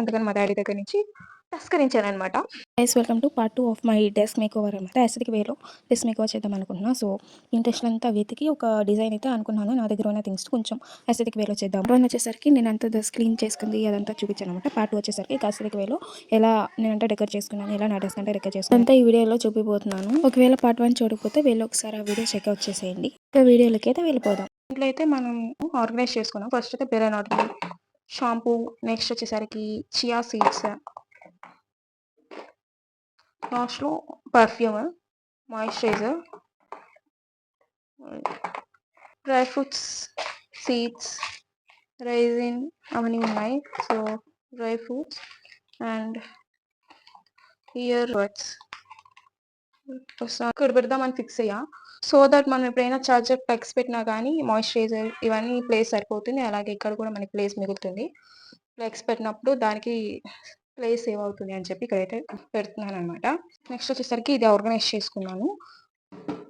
అందుకని మా డాడీ దగ్గర నుంచి తస్కరించాననమాట. Guys welcome to part 2 of my desk makeover అనమాట. యాసిడిక్ వేలో డెస్క్ మేకోవర్ చేద్దాం అనుకుంటున్నా. సో ఇంట్రెస్ట్ అంతా వెతికి ఒక డిజైన్ అయితే అనుకున్నాను. నా దగ్గర ఉన్న థింగ్స్ కొంచెం యాసిడిక్ వేలో చేద్దాం. వన్ వచ్చేసరికి నేను అంతా డ్రెస్ క్లీన్ చేసుకుంది అదంతా చూపించాను అనమాట. పార్ట్ 2 వచ్చేసరికి యాసిడిక్ వేలో ఎలా నేనంతా డెకరేట్ చేసుకున్నాను, ఎలా నా డెస్క్ అంటే డెకరేట్ చేసుకున్నాను అంతా ఈ వీడియోలో చూపిపోతున్నాను. ఒకవేళ పార్ట్ 1 చూడకపోతే వీళ్ళు ఒకసారి ఆ వీడియో చెక్అవుట్ చేసేయండి. ఇంకా వీడియోలకి అయితే వెళ్ళిపోదాం. ఇంట్లో అయితే మనం ఆర్గనైజ్ చేసుకున్నాం. ఫస్ట్ అయితే బెరనాటి షాంపూ, నెక్స్ట్ వచ్చేసరికి చియా సీడ్స్, లాస్ట్లో perfume, moisturiser, dry fruits, seeds, raisin అవన్నీ ఉన్నాయి. So dry fruits and ear buds ఇక్కడ పెడదామని ఫిక్స్ అయ్యా. సో దట్ మనం ఎప్పుడైనా చార్జర్ ప్లగ్స్ పెట్టినా కానీ మాయిశ్చరైజర్ ఇవన్నీ ప్లేస్ సరిపోతుంది. అలాగే ఇక్కడ కూడా మనకి ప్లేస్ మిగులుతుంది. ప్లగ్స్ పెట్టినప్పుడు దానికి ప్లేస్ సేవ్ అవుతుంది అని చెప్పి ఇక్కడైతే పెడుతున్నాను అనమాట. నెక్స్ట్ వచ్చేసరికి ఇది ఆర్గనైజ్ చేసుకున్నాను.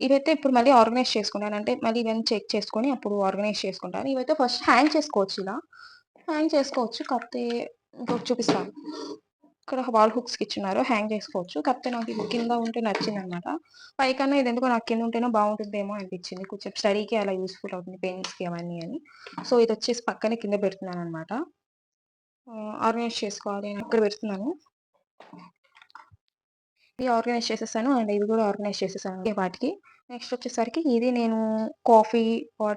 ఇవైతే ఇప్పుడు మళ్ళీ ఆర్గనైజ్ చేసుకున్నాను, అంటే మళ్ళీ ఇవన్నీ చెక్ చేసుకొని అప్పుడు ఆర్గనైజ్ చేసుకుంటాను. ఇవైతే ఫస్ట్ హ్యాంగ్ చేసుకోవచ్చు, ఇలా హ్యాంగ్ చేసుకోవచ్చు. కాకపోతే ఇంకొకటి చూపిస్తాను. ఇక్కడ వాల్ హుక్స్కి ఇచ్చినారు, హ్యాంగ్ చేసుకోవచ్చు. కాకపోతే నాకు ఇది కింద ఉంటే నచ్చింది అనమాట. పైకన్నా ఇది ఎందుకో నాకు కింద ఉంటేనే బాగుంటుందేమో అనిపించింది. కొంచెం స్టడీకి అలా యూస్ఫుల్ అవుతుంది, పెన్స్కి అవన్నీ అని. సో ఇది వచ్చేసి పక్కనే కింద పెడుతున్నాను అనమాట. ఆర్గనైజ్ చేసుకోవాలి ఇక్కడ పెడుతున్నాను. ఇది ఆర్గనైజ్ చేసేసాను అండ్ ఇది కూడా ఆర్గనైజ్ చేసేసాను వాటికి. నెక్స్ట్ వచ్చేసరికి ఇది నేను కాఫీ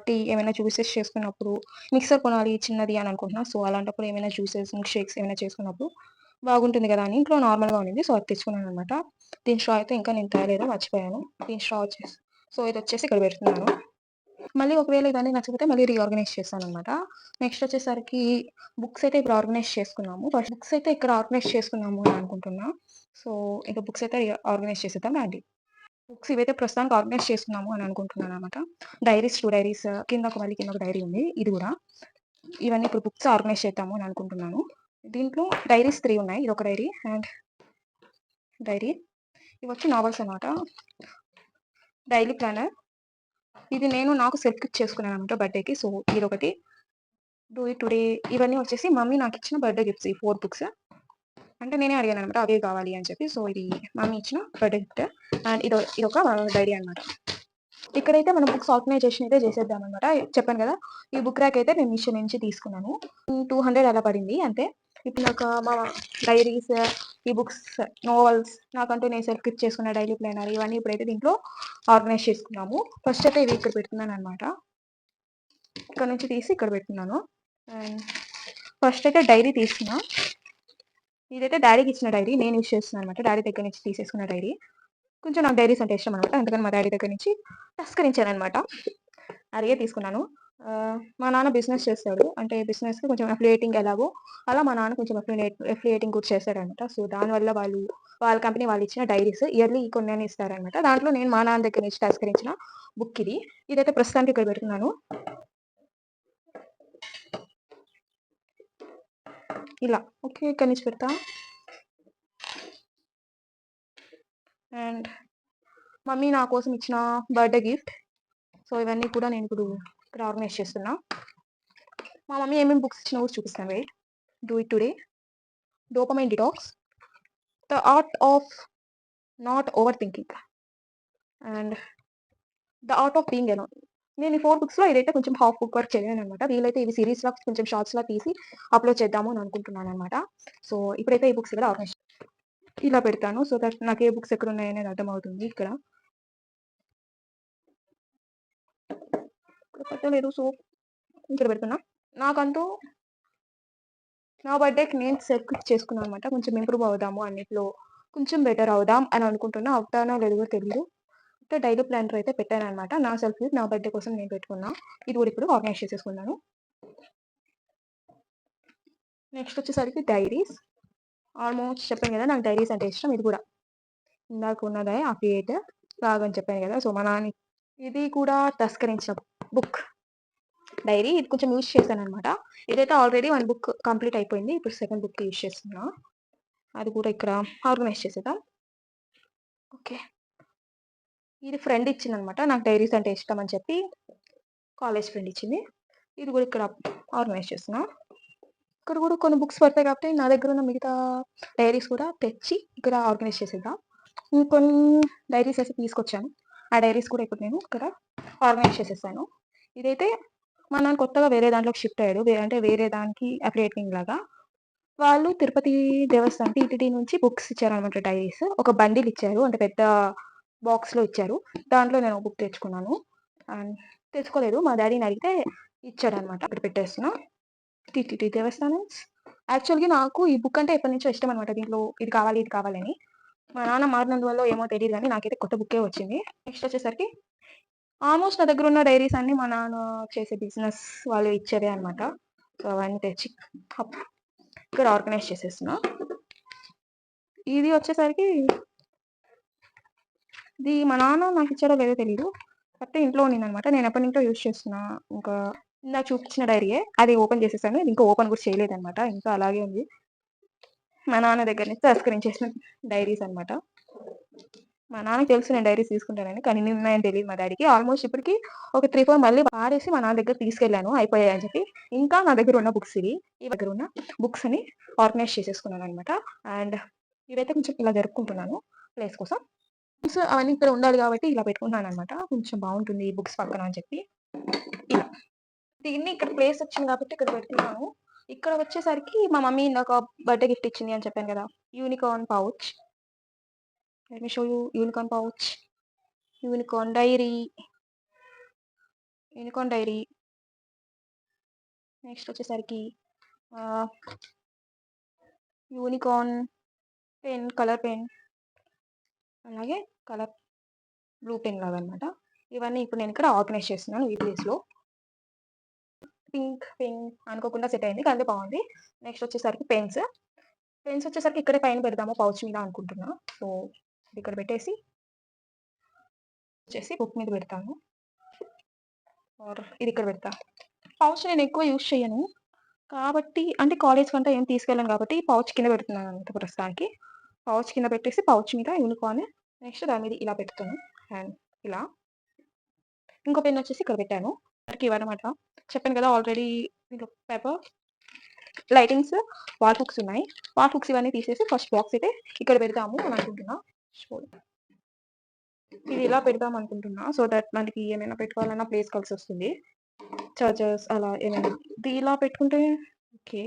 టీ ఏమైనా జ్యూసెస్ చేసుకున్నప్పుడు మిక్సర్ కొనాలి చిన్నది అని అనుకుంటున్నా. సో అలాంటప్పుడు ఏమైనా జ్యూసెస్ మిల్క్ షేక్స్ ఏమైనా చేసుకున్నప్పుడు బాగుంటుంది కదా అని ఇంట్లో నార్మల్గా ఉండింది. సో అది తెచ్చుకున్నాను అనమాట. దీని స్ట్రా అయితే ఇంకా నేను తేలేదు, మర్చిపోయాను. దీని స్ట్రా వచ్చేసి సో ఇది వచ్చేసి ఇక్కడ పెడుతున్నాను. మళ్ళీ ఒకవేళ ఇవన్నీ నచ్చకపోతే మళ్ళీ రీఆర్గనైజ్ చేస్తాను అనమాట. నెక్స్ట్ వచ్చేసరికి బుక్స్ అయితే ఇప్పుడు ఆర్గనైజ్ చేసుకున్నాము. ఫస్ట్ బుక్స్ అయితే ఇక్కడ ఆర్గనైజ్ చేసుకున్నాము అని అనుకుంటున్నా. సో ఇంకా బుక్స్ అయితే ఆర్గనైజ్ చేసేద్దాం రండి. బుక్స్ ఇవైతే ప్రస్తుతానికి ఆర్గనైజ్ చేసుకున్నాము అని అనుకుంటున్నాను అనమాట. డైరీస్, 2 డైరీస్, కింద ఒక డైరీ ఉంది, ఇది కూడా. ఇవన్నీ ఇప్పుడు బుక్స్ ఆర్గనైజ్ చేద్దాము అని అనుకుంటున్నాను. దీంట్లో డైరీస్ 3 ఉన్నాయి. ఇది ఒక డైరీ అండ్ డైరీ. ఇవి వచ్చి నావెల్స్ అనమాట. డైలీ ప్లానర్, ఇది నేను నాకు సెల్ఫ్ గిఫ్ట్ చేసుకున్నాను అనమాట బర్త్డేకి. సో ఇది ఒకటి. డూ ఇట్ టుడే, ఇవన్నీ వచ్చేసి మమ్మీ నాకు ఇచ్చిన బర్త్డే గిఫ్ట్స్. ఈ 4 బుక్స్ అంటే నేనే అడిగాను అనమాట, అవే కావాలి అని చెప్పి. సో ఇది మమ్మీ ఇచ్చిన బర్త్డే గిఫ్ట్ అండ్ ఇదొక డైరీ అనమాట. ఇక్కడైతే మనం బుక్స్ ఆర్గనైజేషన్ అయితే చేసేద్దాం అనమాట. చెప్పాను కదా, ఈ బుక్ ర్యాక్ అయితే నేను మీషో నుంచి తీసుకున్నాను. 200 అలా పడింది అంతే. ఇప్పుడు నాకు మా డైరీస్, ఈ బుక్స్, నోవెల్స్, నాకంటూ నేను సెల్ఫ్ గిఫ్ట్ చేసుకున్న డైలీ ప్లానర్, ఇవన్నీ ఇప్పుడైతే దీంట్లో ఆర్గనైజ్ చేసుకున్నాము. ఫస్ట్ అయితే ఇవి ఇక్కడ పెడుతున్నాను అనమాట. ఇక్కడ నుంచి తీసి ఇక్కడ పెడుతున్నాను. అండ్ ఫస్ట్ అయితే డైరీ తీసుకున్నా. ఇదైతే డాడీకి ఇచ్చిన డైరీ, నేను యూజ్ చేస్తున్నాను అనమాట. డాడీ దగ్గర నుంచి తీసేసుకున్న డైరీ. కొంచెం నాకు డైరీస్ అంటే ఇష్టం అనమాట, అందుకని మా డాడీ దగ్గర నుంచి తస్కరించాను అనమాట. అడిగే తీసుకున్నాను. మా నాన్న బిజినెస్ చేస్తాడు, అంటే బిజినెస్కి కొంచెం అఫిలియేటింగ్ ఎలాగో అలా మా నాన్న కొంచెం అఫిలియేటింగ్ కూడా చేస్తాడనమాట. సో దానివల్ల వాళ్ళ కంపెనీ వాళ్ళు ఇచ్చిన డైరీస్ ఇయర్లీ కొన్ని ఇస్తారనమాట. దాంట్లో నేను మా నాన్న దగ్గర నుంచి తస్కరించిన బుక్ ఇది. ఇదైతే ప్రస్తుతానికి ఇక్కడ పెడుతున్నాను ఇలా. ఓకే, ఇక్కడ నుంచి పెడతా. అండ్ మమ్మీ నా కోసం ఇచ్చిన బర్త్డే గిఫ్ట్. సో ఇవన్నీ కూడా నేను ఇప్పుడు ఇక్కడ ఆర్గనైజ్ చేస్తున్నా. మా మమ్మీ ఏమేమి బుక్స్ ఇచ్చినా కూడా చూపిస్తాను. Wait. Do it today, dopamine detox, the art of not over thinking and the art of being alone. నేను ఈ 4 బుక్స్లో ఇదైతే కొంచెం హాఫ్ బుక్ వర్క్ చేయను అనమాట. వీలైతే ఇవి సిరీస్లో కొంచెం షార్ట్స్లో తీసి అప్లోడ్ చేద్దాము అని అనుకుంటున్నాను అనమాట. సో ఇప్పుడైతే ఈ బుక్స్ ఇక్కడ ఆర్గనైజ్ ఇలా పెడతాను. సో దట్ నాకు ఏ బుక్స్ ఎక్కడ ఉన్నాయనేది అర్థమవుతుంది. ఇక్కడ పెట్టలేదు, సో ఇక్కడ పెడుతున్నా. నాకంటూ నా బర్త్డేకి నేను సెల్ఫ్ గిఫ్ట్ చేసుకున్నాను అనమాట. కొంచెం ఇంప్రూవ్ అవుదాము, అన్నిట్లో కొంచెం బెటర్ అవుదాం అని అనుకుంటున్నా. అవుతానో లేదో తెలియదు. డైలీ ప్లానర్ అయితే పెట్టాను అనమాట. నా సెల్ఫ్ గిఫ్ట్ నా బర్త్డే కోసం నేను పెట్టుకున్నా. ఇది కూడా ఇప్పుడు ఆర్గనైజ్ చేసేసుకున్నాను. నెక్స్ట్ వచ్చేసరికి డైరీస్. ఆల్మోస్ట్ చెప్పాను కదా నాకు డైరీస్ అంటే ఇష్టం. ఇది కూడా ఇందాక ఉన్నదే అఫిలియేట్ బాగా అని చెప్పాను కదా. సో మా నాన్న ఇది కూడా తస్కరించిన బుక్ డైరీ. ఇది కొంచెం యూజ్ చేశాను అనమాట. ఇదైతే ఆల్రెడీ 1 బుక్ కంప్లీట్ అయిపోయింది. ఇప్పుడు 2nd బుక్ యూజ్ చేస్తున్నా. అది కూడా ఇక్కడ ఆర్గనైజ్ చేసేద్దాం. ఓకే, ఇది ఫ్రెండ్ ఇచ్చింది అనమాట. నాకు డైరీస్ అంటే ఇష్టం అని చెప్పి కాలేజ్ ఫ్రెండ్ ఇచ్చింది. ఇది కూడా ఇక్కడ ఆర్గనైజ్ చేస్తున్నా. ఇక్కడ కూడా కొన్ని బుక్స్ పడతాయి కాబట్టి నా దగ్గర ఉన్న మిగతా డైరీస్ కూడా తెచ్చి ఇక్కడ ఆర్గనైజ్ చేసేద్దాం. ఇంకొన్ని డైరీస్ అయితే తీసుకొచ్చాను. ఆ డైరీస్ కూడా ఇప్పుడు నేను ఇక్కడ ఆర్గనైజ్ చేసేసాను. ఇదైతే మా నాన్న కొత్తగా వేరే దాంట్లోకి షిఫ్ట్ అయ్యాడు. అంటే వేరే దానికి అఫిలియేటింగ్ లాగా. వాళ్ళు తిరుపతి దేవస్థానం టీటీడీ నుంచి బుక్స్ ఇచ్చారనమాట డైరీస్. ఒక బండిల్ ఇచ్చారు. అంటే పెద్ద బాక్స్‌లో ఇచ్చారు. దాంట్లో నేను ఒక బుక్ తెచ్చుకున్నాను. అండ్ తెచ్చుకోలేదు. మా డ్యాడీని అడిగితే ఇచ్చాడనమాట. అక్కడ పెట్టేస్తున్నా. టీటీడీ దేవస్థానమ్స్. యాక్చువల్‌గా నాకు ఈ బుక్ అంటే ఎప్పటినుంచో ఇష్టం అనమాట. దీంట్లో ఇది కావాలి, ఇది కావాలని. మా నాన్న మారినందువల్లో ఏమో తెలీదు గానీ నాకైతే కొత్త బుక్కే వచ్చింది. నెక్స్ట్ వచ్చేసరికి ఆల్మోస్ట్ నా దగ్గర ఉన్న డైరీస్ అన్నీ మా నాన్న చేసే బిజినెస్ వాళ్ళు ఇచ్చేవే అనమాట. సో, అవన్నీ తెచ్చి ఇక్కడ ఆర్గనైజ్ చేసేస్తున్నా. ఇది వచ్చేసరికి ఇది మా నాన్న నాకు ఇచ్చాడో లేదో తెలీదు. కాకపోతే ఇంట్లో ఉన్నిందనమాట. నేను ఎప్పటినుంచో యూజ్ చేస్తున్నా. ఇంకా ఇందాక చూపించిన డైరీయే. అది ఓపెన్ చేసేసాను. ఇది ఇంకా ఓపెన్ కూడా చేయలేదనమాట. ఇంకా అలాగే ఉంది. మా నాన్న దగ్గర నుంచి తస్కరించేసిన డైరీస్ అనమాట. మా నాన్నకి తెలుసు నేను డైరీస్ తీసుకుంటానని. కానీ ఎన్ని ఉన్నాయని తెలీదు మా డ్యాడీకి. ఆల్మోస్ట్ ఇప్పటికి ఒక 3, 4 మళ్ళీ పారేసి మా నాన్న దగ్గరికి తీసుకెళ్ళాను అయిపోయాయని చెప్పి. ఇంకా నా దగ్గర ఉన్న బుక్స్ ఇవి. ఈ దగ్గర ఉన్న బుక్స్ అని ఆర్గనైజ్ చేసేసుకున్నాననమాట. అండ్ ఇవైతే కొంచెం ఇలా జరుపుకుంటున్నాను ప్లేస్ కోసం. బుక్స్ అవన్నీ ఇక్కడ ఉండాలి కాబట్టి ఇలా పెట్టుకుంటున్నాననమాట. కొంచెం బాగుంటుంది ఈ బుక్స్ పక్కన అని చెప్పి. ఇలా. దీన్ని ఇక్కడ ప్లేస్ వచ్చింది కాబట్టి ఇక్కడ పెడుతున్నాను. ఇక్కడ వచ్చేసరికి మా మమ్మీ ఇందాక బర్త్‌డే గిఫ్ట్ ఇచ్చింది అని చెప్పాను కదా! Unicorn pouch. Let me show you unicorn pouch. Unicorn diary. Unicorn diary. Next వచ్చేసరికి యూనికార్న్ పెన్, కలర్ పెన్. అలాగే కలర్ బ్లూ పెన్ లాగా అనమాట. ఇవన్నీ ఇప్పుడు నేను ఇక్కడ ఆర్గనైజ్ చేస్తున్నాను ఈ ప్లేస్‌లో. పింక్ పెన్ అనుకోకుండా సెట్ అయింది. కానీ బాగుంది. నెక్స్ట్ వచ్చేసరికి పెన్స్. పెన్స్ వచ్చేసరికి ఇక్కడే పైన పెడదాము పౌచ్ మీద అనుకుంటున్నా. సో, ఇక్కడ పెట్టేసి బుక్ మీద పెడతాను. ఆర్ ఇది ఇక్కడ పెడతా. పౌచ్ నేను ఎక్కువ యూజ్ చేయను. కాబట్టి అంటే కాలేజ్ కంటే ఏం తీసుకెళ్ళను కాబట్టి పౌచ్ కింద పెడుతున్నాను అనమాట ప్రస్తుతానికి. పౌచ్ కింద పెట్టేసి పౌచ్ మీద యూనికార్న్ నెక్స్ట్ దాని మీద ఇలా పెడుతున్నాను. అండ్ ఇలా. ఇంకో పెన్ వచ్చేసి ఇక్కడ పెట్టాను. ఇవన్నమాట. చెప్పాను కదా ఆల్రెడీ దీంట్లో పేపర్, లైటింగ్స్, వాల్ హుక్స్ ఉన్నాయి. వాల్ హుక్స్ ఇవన్నీ తీసేసి ఫస్ట్ బాక్స్ అయితే ఇక్కడ పెడదాము అని అనుకుంటున్నా. ఇది ఇలా పెడదాం అనుకుంటున్నా. సో దట్ మనకి ఏమైనా పెట్టుకోవాలన్నా ప్లేస్ కలిసి వస్తుంది. చార్జర్స్ అలా ఏమైనా. ఇది ఇలా పెట్టుకుంటే ఓకే.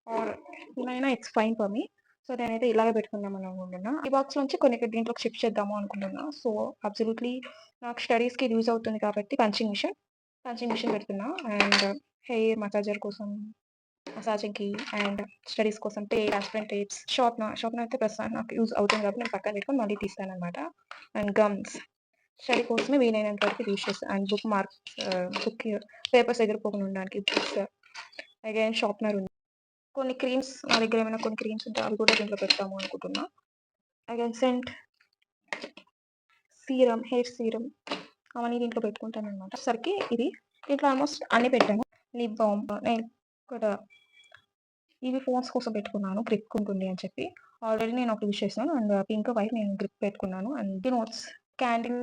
ఆర్ ఇలా అయినా it's fine for me. So నేనైతే ఇలాగే పెట్టుకుందాం అని అనుకుంటున్నా. ఈ బాక్స్ నుంచి కొన్ని దీంట్లోకి షిఫ్ట్ చేద్దాము అనుకుంటున్నా. సో అబ్సల్యూట్లీ నాకు స్టడీస్‌కి యూజ్ అవుతుంది కాబట్టి పంచింగ్ మిషన్ పెడుతున్నా. అండ్ హెయిర్ మసాజర్ కోసం మసాజింగ్‌కి అండ్ స్టడీస్ కోసం ట్రాన్స్పరెంట్ టేప్స్, షార్ప్నర్ అయితే ప్రస్తుతానికి నాకు యూజ్ అవుతుంది కాబట్టి నేను పక్కన పెట్టుకొని మళ్ళీ తీస్తాననమాట. అండ్ గమ్స్ స్టడీ కోసమే వీలైనంత వరకు యూజ్ చేస్తాను. And book marks, book papers ఎగిరిపోకుండా ఉండడానికి బుక్స్. అగైన్ షార్ప్నర్ ఉంది. కొన్ని క్రీమ్స్ నా దగ్గర ఏమైనా కొన్ని క్రీమ్స్ ఉంటే అవి కూడా దీంట్లో పెడతాము అనుకుంటున్నా. Again scent, serum, hair serum అవన్నీ దీంట్లో పెట్టుకుంటాను అనమాట. సరికి ఇది దీంట్లో ఆల్మోస్ట్ అన్నీ పెట్టాను. లిప్ బామ్ నేను ఇక్కడ ఇవి ఫోన్స్ కోసం పెట్టుకున్నాను గ్రిప్ ఉంటుంది అని చెప్పి. ఆల్రెడీ నేను ఒకటి యూజ్ చేశాను. అండ్ పింక్, వైట్ నేను గ్రిప్ పెట్టుకున్నాను. అండ్ నోట్స్, క్యాండిల్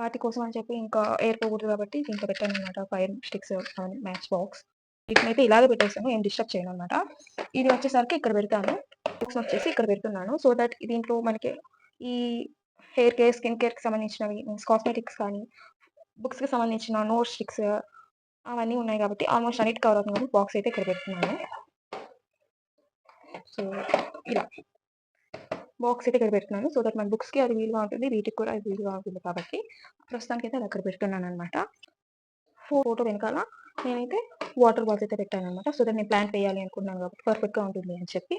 వాటి కోసం అని చెప్పి ఇంకా ఏరుకోకూడదు కాబట్టి దీంట్లో పెట్టాను అనమాట. ఫైర్ స్టిక్స్ అవన్నీ మ్యాచ్ బాక్స్. వీటినైతే ఇలాగే పెట్టేసాను. ఏం డిస్టర్బ్ చేయను అనమాట. ఇది వచ్చేసరికి ఇక్కడ పెడతాను. బుక్స్ వచ్చేసి ఇక్కడ పెడుతున్నాను. సో దట్ దీంట్లో మనకి ఈ హెయిర్ కేర్, స్కిన్ కేర్‌కి సంబంధించినవి మీన్స్ కాస్మెటిక్స్ కానీ, బుక్స్‌కి సంబంధించిన నోట్ స్టిక్స్ అవన్నీ ఉన్నాయి కాబట్టి ఆల్మోస్ట్ అన్నిటి కవర్ అవుతుంది కాబట్టి బాక్స్ అయితే ఇక్కడ పెడుతున్నాను. సో ఇలా బాక్స్ అయితే ఇక్కడ పెడుతున్నాను. సో దట్ మన బుక్స్‌కి అది వీలుగా ఉంటుంది. వీటికి కూడా అది వీలుగా ఉంటుంది కాబట్టి ప్రస్తుతానికి అయితే అది అక్కడ పెడుతున్నాను అనమాట. ఫోటో వెనకాల నేనైతే వాటర్ బాటిల్ అయితే పెట్టాను అనమాట. సో దట్ నేను ప్లాంట్ వేయాలి అనుకుంటున్నాను కాబట్టి పర్ఫెక్ట్‌గా ఉంటుంది అని చెప్పి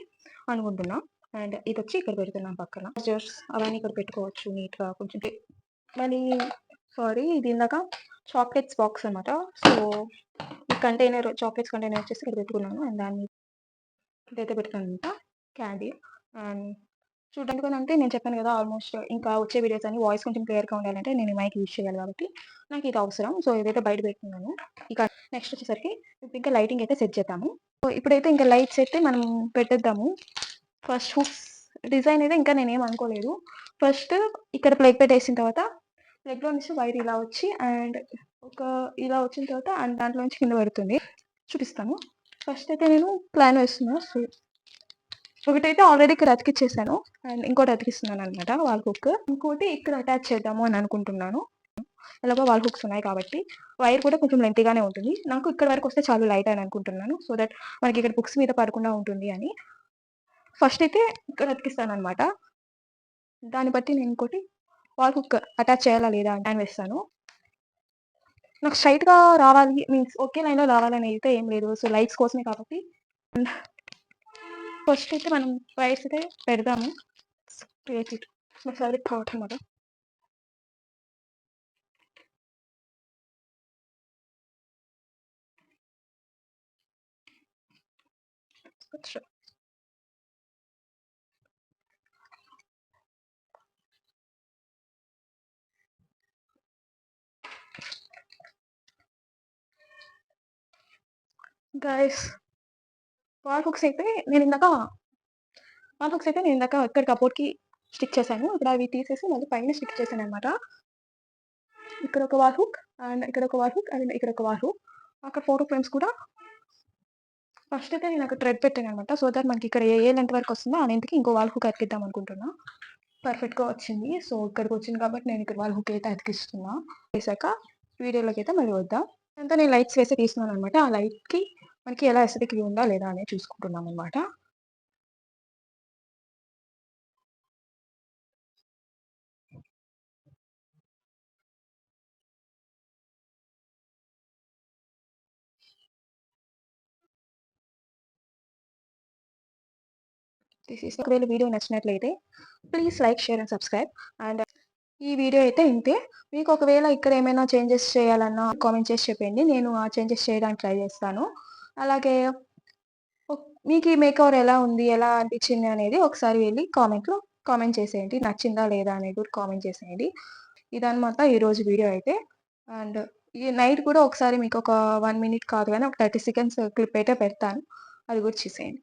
అనుకుంటున్నా. అండ్ ఇది వచ్చి ఇక్కడ పెడుతున్నాను పక్కన. చార్జర్స్ అవన్నీ ఇక్కడ పెట్టుకోవచ్చు నీట్‌గా కొంచెం. మళ్ళీ ఇది ఇందాక చాక్లెట్స్ బాక్స్ అనమాట. సో ఈ కంటైనర్ చాక్లెట్స్ కంటైనర్ వచ్చేసి ఇక్కడ పెట్టుకున్నాను. అండ్ దాన్ని ఇదైతే పెడతాను అనమాట. క్యాండీ అండ్ చూడడానికి అంటే నేను చెప్పాను కదా ఆల్మోస్ట్ ఇంకా వచ్చే వీడియోస్ అన్ని వాయిస్ కొంచెం క్లియర్‌గా ఉండాలంటే నేను ఈ మైక్ యూజ్ చేయాలి కాబట్టి నాకు ఇది అవసరం. సో ఇదైతే బయట పెట్టుకున్నాను. ఇక నెక్స్ట్ వచ్చేసరికి ఇప్పుడు ఇంకా లైటింగ్ అయితే సెట్ చేద్దాము. సో ఇప్పుడైతే ఇంకా లైట్స్ అయితే మనం పెట్టేద్దాము. ఫస్ట్ హుక్స్ డిజైన్ అయితే ఇంకా నేనేం అనుకోలేదు. ఫస్ట్ ఇక్కడ ప్లగ్ పెట్టేసిన తర్వాత ప్లగ్‌లో నుంచి వైర్ ఇలా వచ్చి అండ్ ఇలా వచ్చిన తర్వాత అండ్ దాంట్లో నుంచి కింద పడుతుంది. చూపిస్తాను. ఫస్ట్ అయితే నేను ప్లాన్ వేస్తున్నా. సో, ఒకటైతే ఆల్రెడీ ఇక్కడ అతికిచ్చేసాను. అండ్ ఇంకోటి అతికిస్తున్నాననమాట వాల్ హుక్. ఇంకోటి ఇక్కడ అటాచ్ చేద్దాము అని అనుకుంటున్నాను. ఎలాగో వాల్ హుక్స్ ఉన్నాయి కాబట్టి వైర్ కూడా కొంచెం లెంతీగానే ఉంటుంది. నాకు ఇక్కడ వరకు వస్తే చాలు లైట్ అని అనుకుంటున్నాను. సో దట్ మనకి ఇక్కడ బుక్స్ మీద పడకుండా ఉంటుంది అని. ఫస్ట్ అయితే ఇక్కడ అతికిస్తాననమాట. దాన్ని బట్టి నేను ఇంకోటి వాల్ హుక్ అటాచ్ చేయాలా లేదా అని ప్లాన్ వేస్తాను. నాకు స్ట్రైట్‌గా రావాలి మీన్స్ ఒకే లైన్‌లో రావాలని అయితే ఏం లేదు. సో, లైక్స్ కోసమే కాబట్టి ఫస్ట్ అయితే మనం వైర్స్ అయితే పెడదాము. క్రియేటివ్ మై ఫేవరెట్ థాట్ అనమాట. గైస్ వాల్ హుక్స్ అయితే నేనిందాక ఇక్కడ కబోర్డ్‌కి స్టిక్ చేశాను. ఇప్పుడు అవి తీసేసి మళ్ళీ పైన స్టిక్ చేశాననమాట. ఇక్కడ ఒక వాల్ హుక్ అండ్ ఇక్కడ ఒక వాల్ హుక్ అండ్ ఇక్కడ ఒక వాల్ హుక్. అక్కడ ఫోటో ఫ్రేమ్స్ కూడా ఫస్ట్ అయితే నేను అక్కడ థ్రెడ్ పెట్టాననమాట. సో దట్ మనకి ఇక్కడ ఏ లెంత్ వరకు వస్తుందో ఆ లెంత్‌కి ఇంకో వాల్ హుక్ అతికిద్దాం అనుకుంటున్నా. పర్ఫెక్ట్‌గా వచ్చింది. సో, ఇక్కడికొచ్చింది కాబట్టి నేను ఇక్కడ వాల్ హుక్ అయితే అతికిస్తున్నా. వేసాక వీడియోలోకైతే మళ్ళీ వద్దాం. అంతా నేను లైట్స్ వేసి తీస్తున్నాననమాట. ఆ లైట్‌కి మనకి ఎలా ఎస్థెటిక్ వ్యూ ఉందా లేదా అనేది చూసుకుంటున్నామనమాట. ఒకవేళ వీడియో నచ్చినట్లయితే please like, share and subscribe. And ఈ వీడియో అయితే ఇంతే. మీకు ఒకవేళ ఇక్కడ ఏమైనా చేంజెస్ చేయాలన్నా కామెంట్ చేసి చెప్పండి. నేను ఆ చేంజెస్ చేయడానికి ట్రై చేస్తాను. అలాగే మీకు ఈ మేకఓవర్ ఎలా ఉంది? ఎలా అనిపించింది అనేది ఒకసారి వెళ్లి కామెంట్ చేసేయండి. నచ్చిందా లేదా అనేది కూడా కామెంట్ చేసేయండి. ఇదనమాట ఈరోజు వీడియో అయితే. అండ్ ఈ నైట్ కూడా ఒకసారి మీకు ఒక 1 మినిట్ కాదు గానీ ఒక 30 సెకండ్స్ క్లిప్ అయితే పెడతాను. అది కూడా చూసేయండి.